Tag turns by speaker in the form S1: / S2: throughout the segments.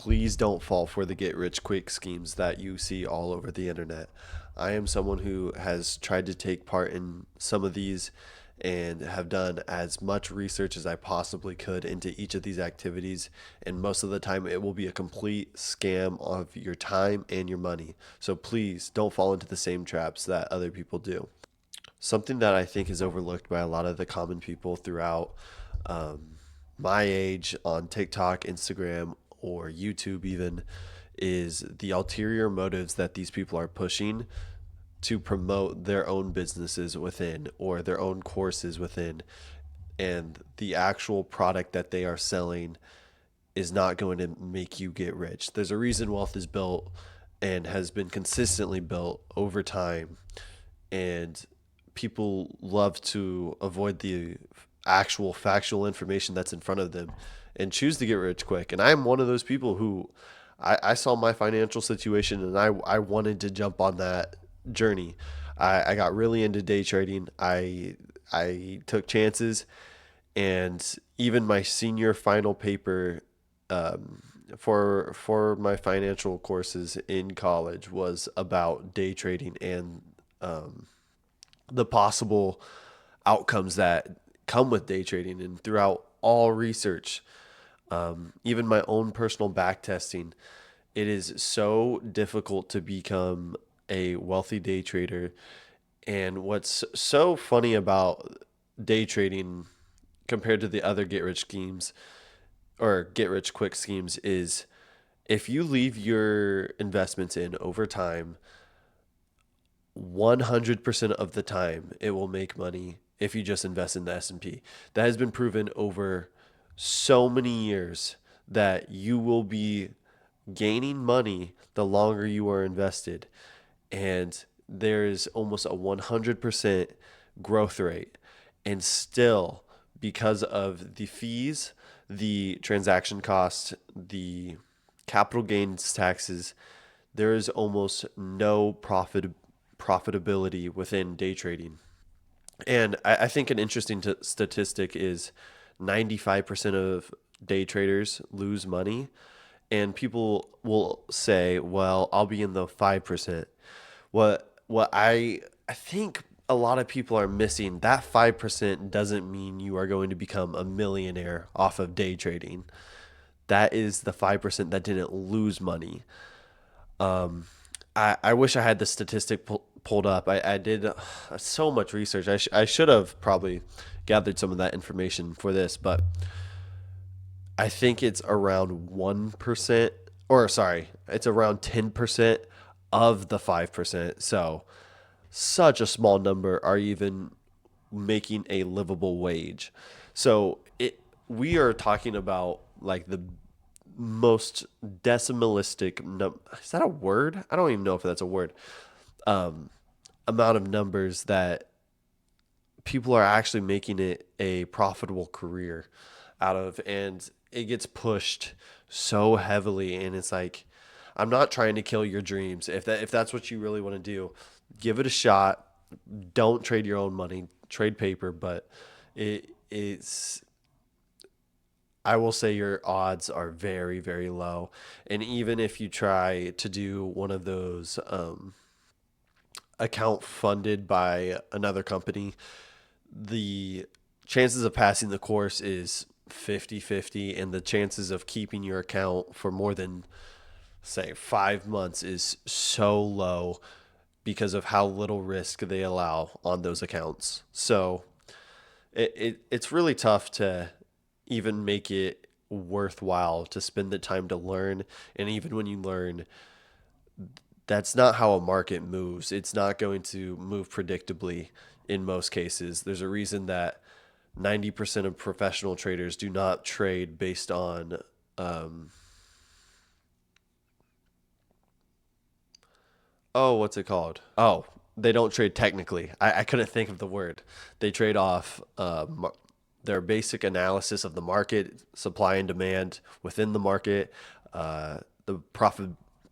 S1: please don't fall for the get rich quick schemes that you see all over the internet. I am someone who has tried to take part in some of these and have done as much research as I possibly could into each of these activities. And most of the time, it will be a complete scam of your time and your money. So please don't fall into the same traps that other people do. Something that I think is overlooked by a lot of the common people throughout um, my age on TikTok, Instagram, or YouTube, even, is the ulterior motives that these people are pushing to promote their own businesses within or their own courses within. And the actual product that they are selling is not going to make you get rich. There's a reason wealth is built and has been consistently built over time. And people love to avoid the actual factual information that's in front of them and choose to get rich quick. And I'm one of those people who I saw my financial situation and I wanted to jump on that journey. I got really into day trading. I took chances, and even my senior final paper um, for my financial courses in college was about day trading and um, the possible outcomes that come with day trading. And throughout all research, even my own personal back testing, it is so difficult to become a wealthy day trader. And what's so funny about day trading compared to the other get rich schemes or get rich quick schemes is if you leave your investments in over time, 100% of the time it will make money if you just invest in the S&P. That has been proven over so many years that you will be gaining money the longer you are invested. And there's almost a 100% growth rate. And still, because of the fees, the transaction costs, the capital gains taxes, there is almost no profitability within day trading. And I think an interesting statistic is 95% of day traders lose money. And people will say, well, I'll be in the 5%. What I think a lot of people are missing, that 5% doesn't mean you are going to become a millionaire off of day trading. That is the 5% that didn't lose money. Um, I wish I had the statistic pulled up. I did so much research. I should have probably gathered some of that information for this, but I think it's around 1%, or sorry, it's around 10% of the 5%. So, such a small number are even making a livable wage. So, we are talking about like the most decimalistic is that a word? I don't even know if that's a word. Um, Amount of numbers that people are actually making it a profitable career out of, and it gets pushed so heavily. And it's like, I'm not trying to kill your dreams. If that's what you really want to do, give it a shot. Don't trade your own money, trade paper. But it's, I will say your odds are very, very low. And even if you try to do one of those account funded by another company, the chances of passing the course is 50-50, and the chances of keeping your account for more than, say, 5 months is so low because of how little risk they allow on those accounts. So it's really tough to even make it worthwhile to spend the time to learn. And even when you learn, that's not how a market moves. It's not going to move predictably in most cases. There's a reason that 90% of professional traders do not trade based on, um, oh, what's it called? Oh, they don't trade technically. I couldn't think of the word. They trade off their basic analysis of the market, supply and demand within the market, the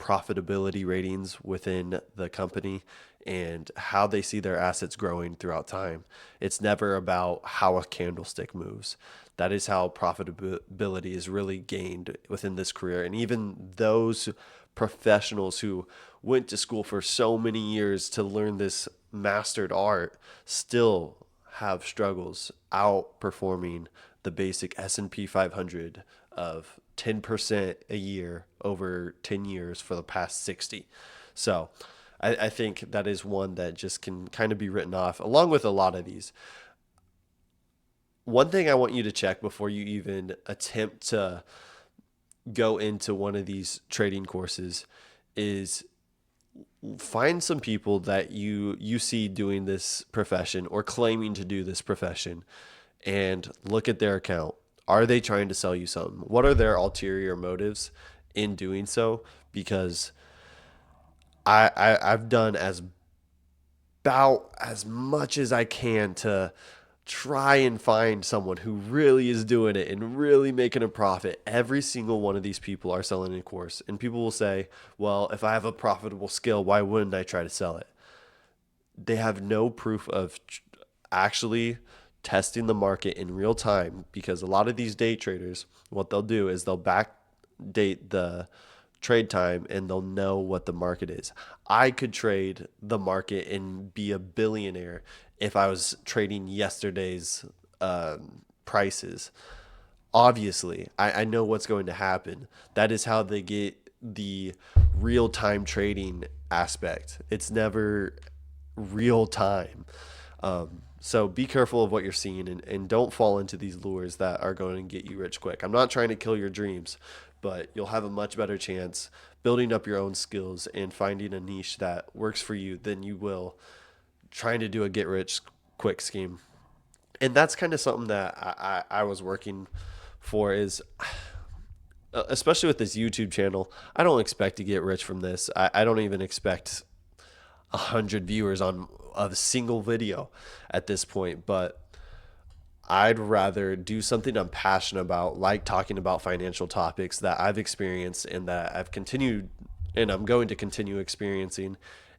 S1: profitability ratings within the company and how they see their assets growing throughout time. It's never about how a candlestick moves. That is how profitability is really gained within this career. And even those professionals who went to school for so many years to learn this mastered art still have struggles outperforming the basic S&P 500 of 10% a year over 10 years for the past 60. So I think that is one that just can kind of be written off, along with a lot of these. One thing I want you to check before you even attempt to go into one of these trading courses is find some people that you see doing this profession or claiming to do this profession and look at their account. Are they trying to sell you something? What are their ulterior motives in doing so? Because I've done as about as much as I can to try and find someone who really is doing it and really making a profit. Every single one of these people are selling a course, and people will say, well, if I have a profitable skill, why wouldn't I try to sell it? They have no proof of actually testing the market in real time, because a lot of these day traders, what they'll do is they'll backdate the trade time and they'll know what the market is. I could trade the market and be a billionaire if I was trading yesterday's prices. Obviously, I know what's going to happen. That is how they get the real time trading aspect. It's never real time. So be careful of what you're seeing, and don't fall into these lures that are going to get you rich quick. I'm not trying to kill your dreams, but you'll have a much better chance building up your own skills and finding a niche that works for you than you will trying to do a get rich quick scheme. And that's kind of something that I was working for is especially with this YouTube channel, I don't expect to get rich from this. I don't even expect 100 viewers on a single video at this point, but I'd rather do something I'm passionate about, like talking about financial topics that I've experienced and that I've continued and I'm going to continue experiencing,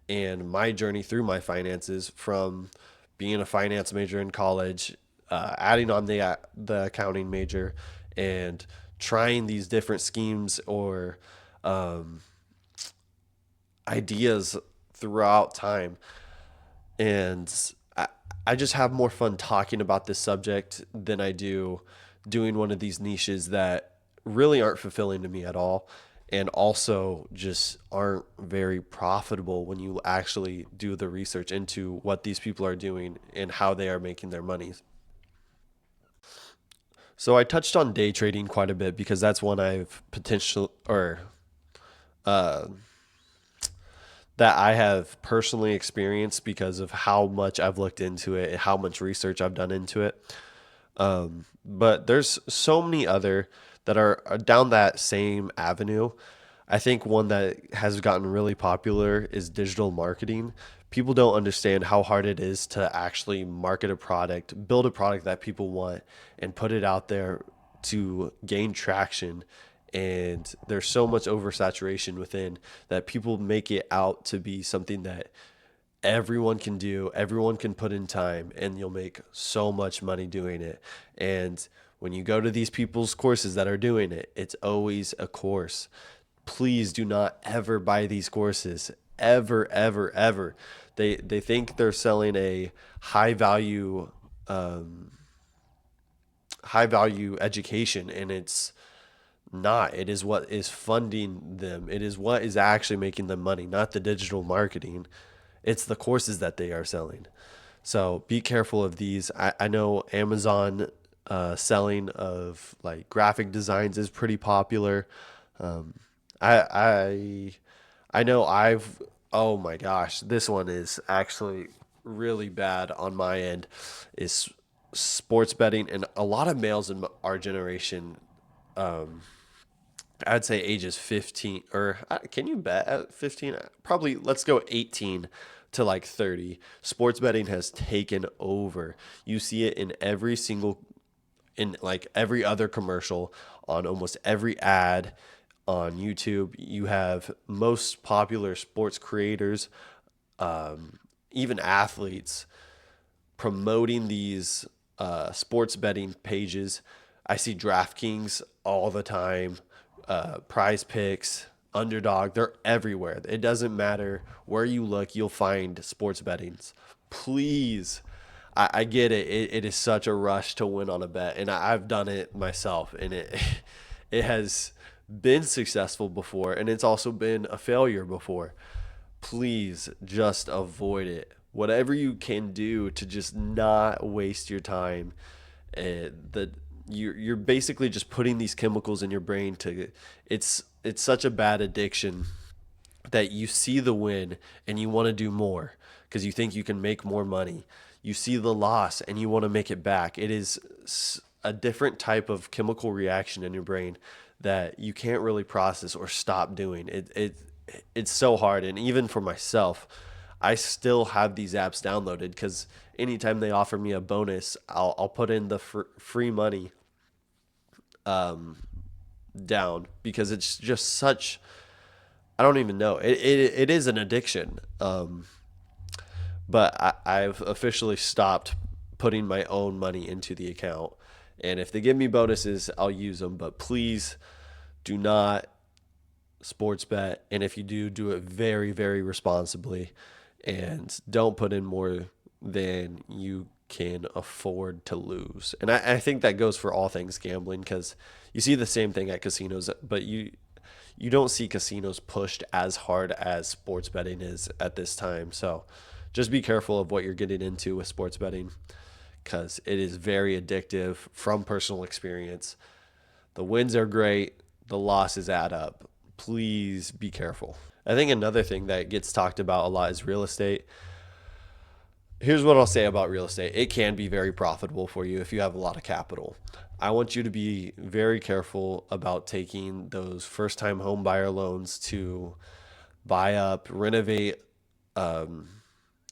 S1: and my journey through my finances from being a finance major in college, adding on the accounting major, and trying these different schemes or um, ideas throughout time. And I just have more fun talking about this subject than I do doing one of these niches that really aren't fulfilling to me at all, and also just aren't very profitable when you actually do the research into what these people are doing and how they are making their money. So I touched on day trading quite a bit because that's one I've potential or uh, that I have personally experienced because of how much I've looked into it, how much research I've done into it. But there's so many other that are down that same avenue. I think one that has gotten really popular is digital marketing. People don't understand how hard it is to actually market a product, build a product that people want, and put it out there to gain traction. And there's so much oversaturation within that people make it out to be something that everyone can do, everyone can put in time, and you'll make so much money doing it. And when you go to these people's courses that are doing it, it's always a course. Please do not ever buy these courses. Ever, ever, ever. They think they're selling a high value high value education, and it's not. It is what is funding them. It is what is actually making them money, not the digital marketing. It's the courses that they are selling. So be careful of these. I know Amazon selling of like graphic designs is pretty popular. Um, I I know I've oh my gosh, this one is actually really bad on my end is sports betting, and a lot of males in our generation, I'd say ages 15 or can you bet at 15? Probably let's go 18 to like 30. Sports betting has taken over. You see it in every single in like every other commercial, on almost every ad, on YouTube. You have most popular sports creators, even athletes, promoting these sports betting pages. I see DraftKings all the time, Prize Picks, Underdog. They're everywhere. It doesn't matter where you look, you'll find sports bettings. Please, I get it. It is such a rush to win on a bet, and I've done it myself, and it it has been successful before, and it's also been a failure before. Please just avoid it. Whatever you can do to just not waste your time. That you're basically just putting these chemicals in your brain to it's such a bad addiction that you see the win and you want to do more because you think you can make more money. You see the loss and you want to make it back. It is a different type of chemical reaction in your brain that you can't really process or stop doing. It's so hard, and even for myself, I still have these apps downloaded because anytime they offer me a bonus, I'll put in the free money down because it's just such, I don't even know. It is an addiction. But I've officially stopped putting my own money into the account. And if they give me bonuses, I'll use them. But please do not sports bet. And if you do, do it very, very responsibly. And don't put in more than you can afford to lose. And I think that goes for all things gambling because you see the same thing at casinos, but you don't see casinos pushed as hard as sports betting is at this time. So just be careful of what you're getting into with sports betting because it is very addictive from personal experience. The wins are great, the losses add up. Please be careful. I think another thing that gets talked about a lot is real estate. Here's what I'll say about real estate. It can be very profitable for you if you have a lot of capital. I want you to be very careful about taking those first time home buyer loans to buy up, renovate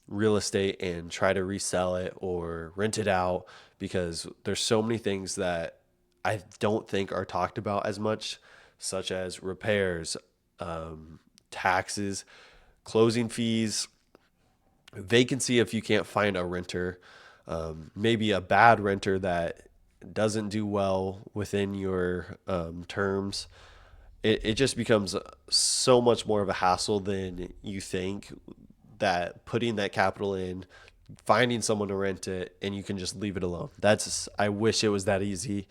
S1: real estate and try to resell it or rent it out because there's so many things that I don't think are talked about as much, such as repairs, taxes, closing fees, vacancy if you can't find a renter, maybe a bad renter that doesn't do well within your terms. It just becomes so much more of a hassle than you think that putting that capital in, finding someone to rent it, and you can just leave it alone. I wish it was that easy.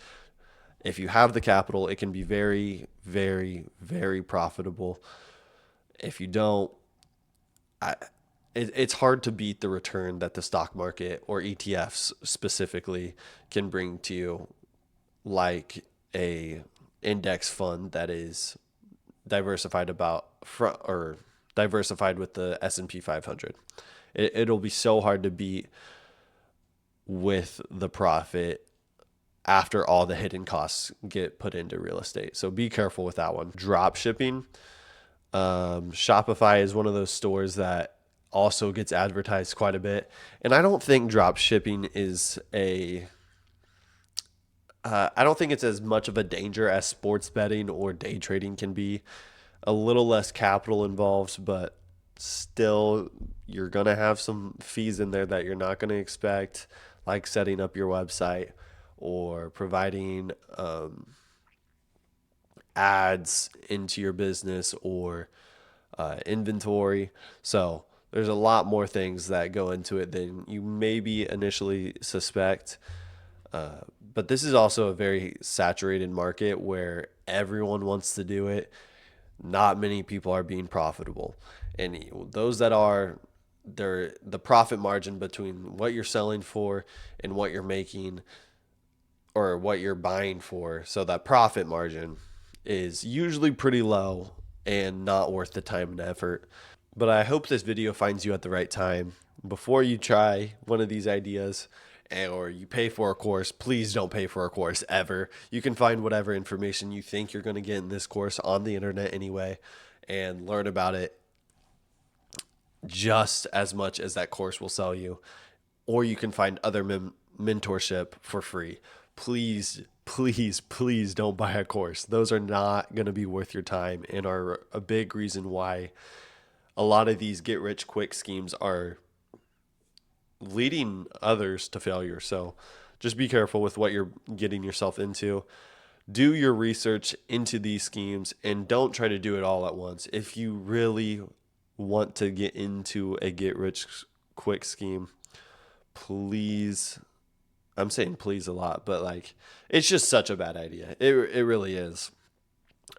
S1: If you have the capital, it can be very, very, very profitable. If you don't, it's hard to beat the return that the stock market or ETFs specifically can bring to you, like a index fund that is diversified about or diversified with the S&P 500. It'll be so hard to beat with the profit after all the hidden costs get put into real estate. So be careful with that one. Drop shipping. Shopify is one of those stores that also gets advertised quite a bit. And I don't think drop shipping is I don't think it's as much of a danger as sports betting or day trading can be. A little less capital involved, but still you're going to have some fees in there that you're not going to expect, like setting up your website or providing ads into your business or inventory. So there's a lot more things that go into it than you maybe initially suspect. But this is also a very saturated market where everyone wants to do it. Not many people are being profitable. And those that are, the profit margin between what you're selling for and what you're making or what you're buying for. So that profit margin is usually pretty low and not worth the time and effort. But I hope this video finds you at the right time. Before you try one of these ideas or you pay for a course, please don't pay for a course ever. You can find whatever information you think you're going to get in this course on the internet anyway and learn about it just as much as that course will sell you. Or you can find other mentorship for free. Please, please don't buy a course. Those are not going to be worth your time and are a big reason why a lot of these get rich quick schemes are leading others to failure. So just be careful with what you're getting yourself into. Do your research into these schemes and don't try to do it all at once. If you really want to get into a get rich quick scheme, please, I'm saying please a lot, but like it's just such a bad idea. It really is.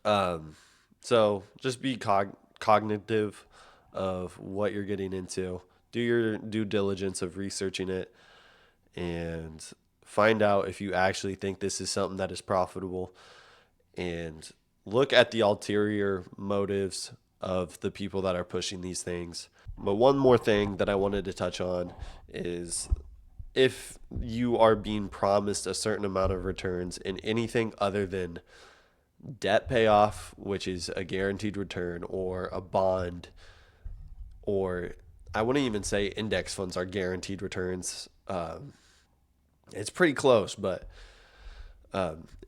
S1: Um, so just be cognitive of what you're getting into. Do your due diligence of researching it and find out if you actually think this is something that is profitable, and look at the ulterior motives of the people that are pushing these things. But one more thing that I wanted to touch on is if you are being promised a certain amount of returns in anything other than debt payoff, which is a guaranteed return, or a bond, or I wouldn't even say index funds are guaranteed returns. It's pretty close, but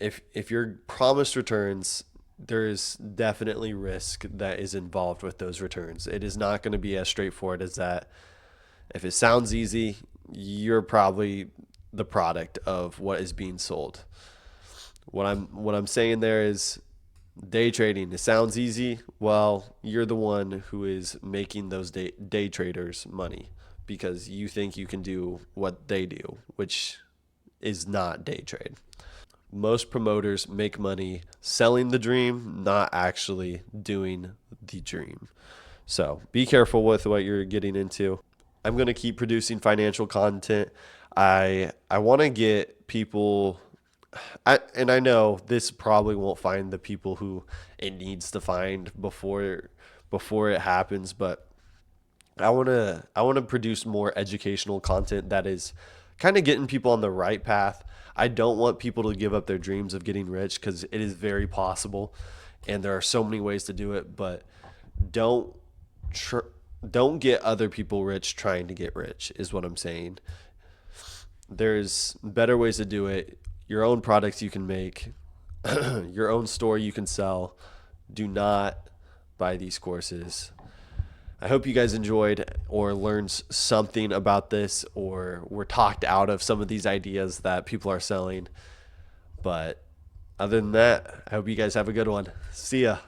S1: if you're promised returns, there is definitely risk that is involved with those returns. It is not going to be as straightforward as that. If it sounds easy, you're probably the product of what is being sold. What I'm saying there is day trading. It sounds easy. Well, you're the one who is making those day traders money because you think you can do what they do, which is not day trade. Most promoters make money selling the dream, not actually doing the dream. So be careful with what you're getting into. I'm going to keep producing financial content. I want to get people, and I know this probably won't find the people who it needs to find before it happens, but I want to produce more educational content that is kind of getting people on the right path. I don't want people to give up their dreams of getting rich because it is very possible, and there are so many ways to do it. But don't tr- don't get other people rich trying to get rich is what I'm saying. There's better ways to do it. Your own products you can make, your own store you can sell. Do not buy these courses. I hope you guys enjoyed or learned something about this or were talked out of some of these ideas that people are selling. But other than that, I hope you guys have a good one. See ya.